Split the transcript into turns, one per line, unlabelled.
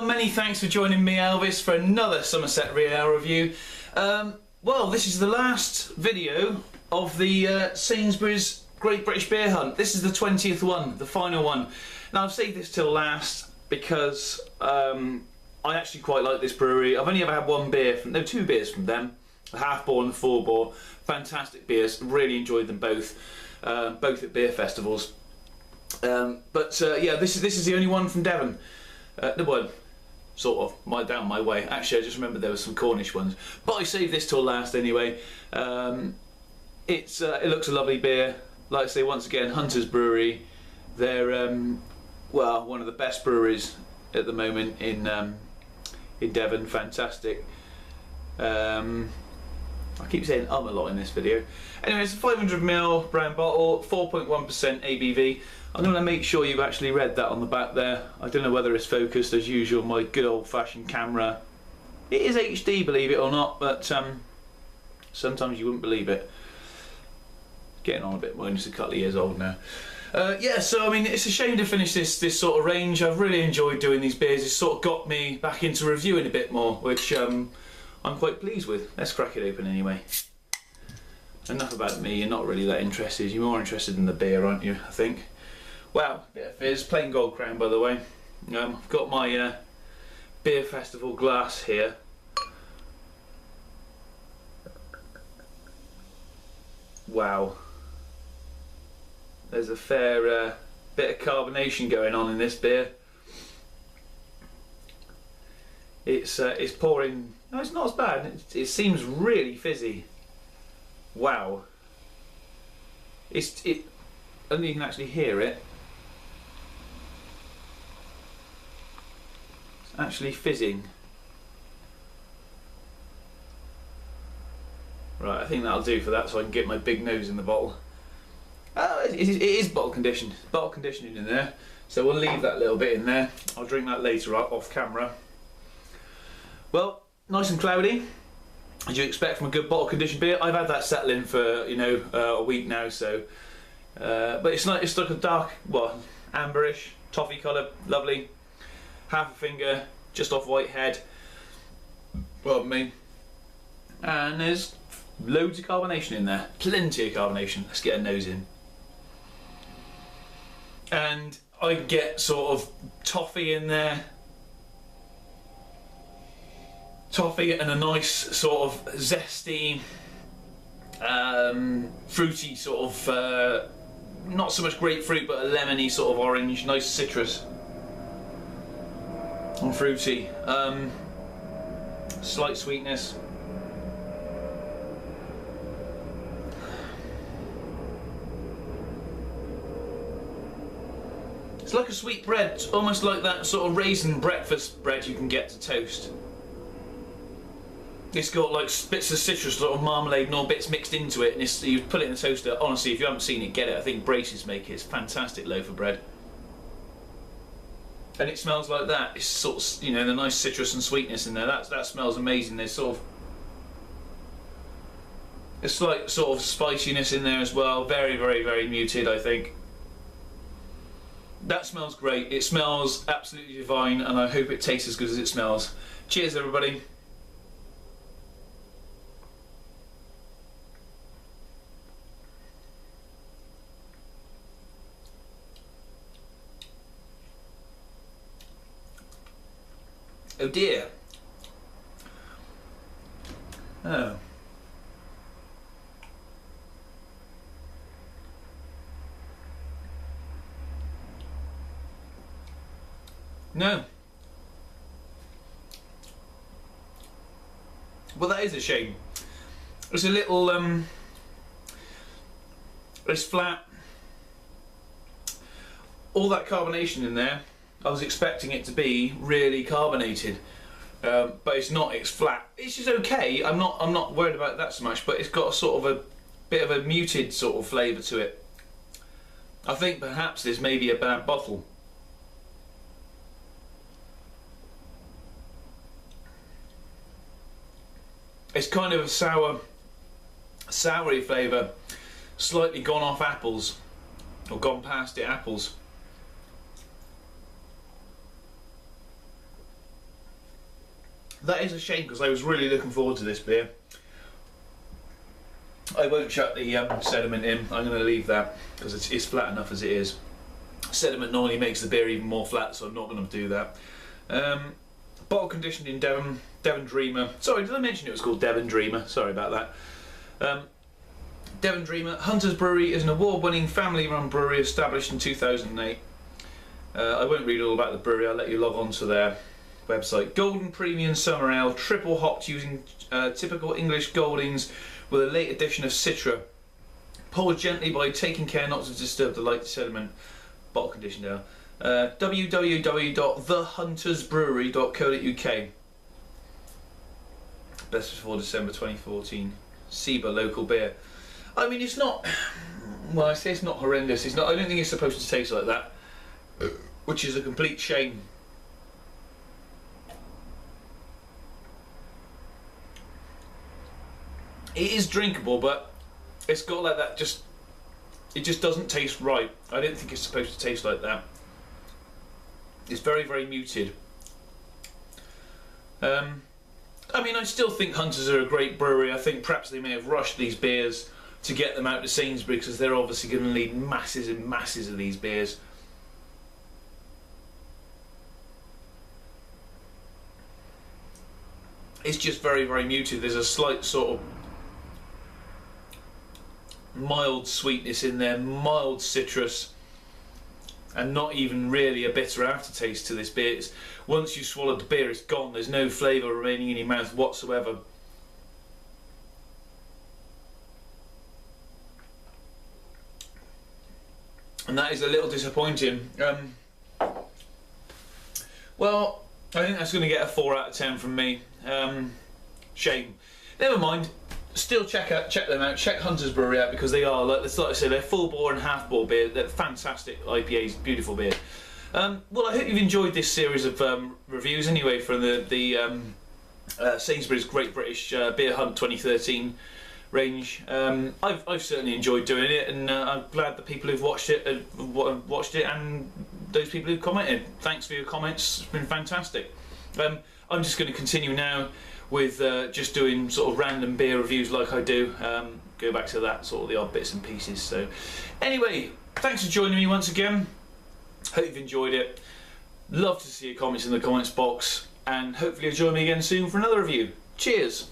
many thanks for joining me, Elvis, for another Somerset Real Ale review. Well, this is the last video of the Sainsbury's Great British Beer Hunt. This is the 20th one, the final one. Now, I've saved this till last because I actually quite like this brewery. I've only ever had two beers from them, the half bore and the full bore. Fantastic beers, really enjoyed them both, both at beer festivals. Yeah, this is the only one from Devon. The one sort of down my way. Actually, I just remember there were some Cornish ones, but I saved this till last anyway. It looks a lovely beer. Like I say, once again, Hunter's Brewery. They're well, one of the best breweries at the moment in Devon. Fantastic. I keep saying a lot in this video. Anyway, it's a 500ml brown bottle, 4.1% ABV. I'm going to make sure you've actually read that on the back there. I don't know whether it's focused as usual, my good old-fashioned camera. It is HD, believe it or not, but sometimes you wouldn't believe it. Getting on a bit more, just a couple of years old now. Yeah, so I mean, it's a shame to finish this sort of range. I've really enjoyed doing these beers. It's sort of got me back into reviewing a bit more, which I'm quite pleased with. Let's crack it open anyway. Enough about me, you're not really that interested. You're more interested in the beer, aren't you, I think? Wow, bit of fizz, plain gold crown by the way. I've got my beer festival glass here. Wow. There's a fair bit of carbonation going on in this beer. It's pouring. No, it's not as bad. It seems really fizzy. Wow. I don't think you can actually hear it. It's actually fizzing. Right, I think that'll do for that, so I can get my big nose in the bottle. It is bottle conditioned. Bottle conditioning in there, so we'll leave that little bit in there. I'll drink that later off camera. Well, nice and cloudy, as you expect from a good bottle conditioned beer. I've had that settling for a week now, so but it's like a dark, well, amberish, toffee colour, lovely. Half a finger, just off white head. Well, me. And there's loads of carbonation in there, plenty of carbonation. Let's get a nose in. And I get sort of toffee in there. Toffee and a nice sort of zesty, fruity sort of, not so much grapefruit, but a lemony sort of orange, nice citrus and fruity. Slight sweetness. It's like a sweet bread, almost like that sort of raisin breakfast bread you can get to toast. It's got like bits of citrus, sort of marmalade and all bits mixed into it, and you put it in the toaster. Honestly, if you haven't seen it, get it. I think Braces make it. It's a fantastic loaf of bread. And it smells like that. It's sort of, the nice citrus and sweetness in there. That smells amazing. There's sort of a slight sort of spiciness in there as well. Very, very, very muted, I think. That smells great. It smells absolutely divine, and I hope it tastes as good as it smells. Cheers, everybody. Oh dear. Oh. No. Well, that is a shame. It's a little, it's flat. All that carbonation in there, I was expecting it to be really carbonated, but it's not. It's flat. It's just okay. I'm not worried about that so much, but it's got a sort of a bit of a muted sort of flavour to it. I think perhaps there's maybe a bad bottle. It's kind of a soury flavour, slightly gone off apples, or gone past the apples. That is a shame because I was really looking forward to this beer. I won't chuck the sediment in. I'm going to leave that because it's flat enough as it is. Sediment normally makes the beer even more flat, so I'm not going to do that. Bottle conditioned in Devon, Devon Dreamer. Sorry, did I mention it was called Devon Dreamer? Sorry about that. Devon Dreamer. Hunter's Brewery is an award-winning family-run brewery established in 2008. I won't read all about the brewery. I'll let you log on to their website. Golden Premium Summer Ale, triple hopped using typical English Goldings with a late addition of Citra. Poured gently by taking care not to disturb the light sediment. Bottle conditioned ale. www.thehuntersbrewery.co.uk. Best before December 2014. Seba local beer. I mean, it's not. Well, I say it's not horrendous. It's not. I don't think it's supposed to taste like that, which is a complete shame. It is drinkable, but it's got like that. It just doesn't taste right. I don't think it's supposed to taste like that. It's very, very muted. I mean, I still think Hunters are a great brewery. I think perhaps they may have rushed these beers to get them out to Sainsbury because they're obviously going to need masses and masses of these beers. It's just very, very muted. There's a slight sort of mild sweetness in there, mild citrus, and not even really a bitter aftertaste to this beer. Once you've swallowed the beer, it's gone. There's no flavour remaining in your mouth whatsoever. And that is a little disappointing. Well, I think that's going to get a 4 out of 10 from me. Shame. Never mind. Still check them out. Check Hunter's Brewery out because they are, like I said, they're full bore and half bore beer. They're fantastic IPAs, beautiful beer. Well, I hope you've enjoyed this series of reviews anyway from the Sainsbury's Great British Beer Hunt 2013 range. I've certainly enjoyed doing it, and I'm glad the people who've watched it and those people who've commented. Thanks for your comments. It's been fantastic. I'm just going to continue now with just doing sort of random beer reviews like I do. Go back to that, sort of the odd bits and pieces. So anyway, thanks for joining me once again. Hope you've enjoyed it. Love to see your comments in the comments box, and hopefully you'll join me again soon for another review. Cheers.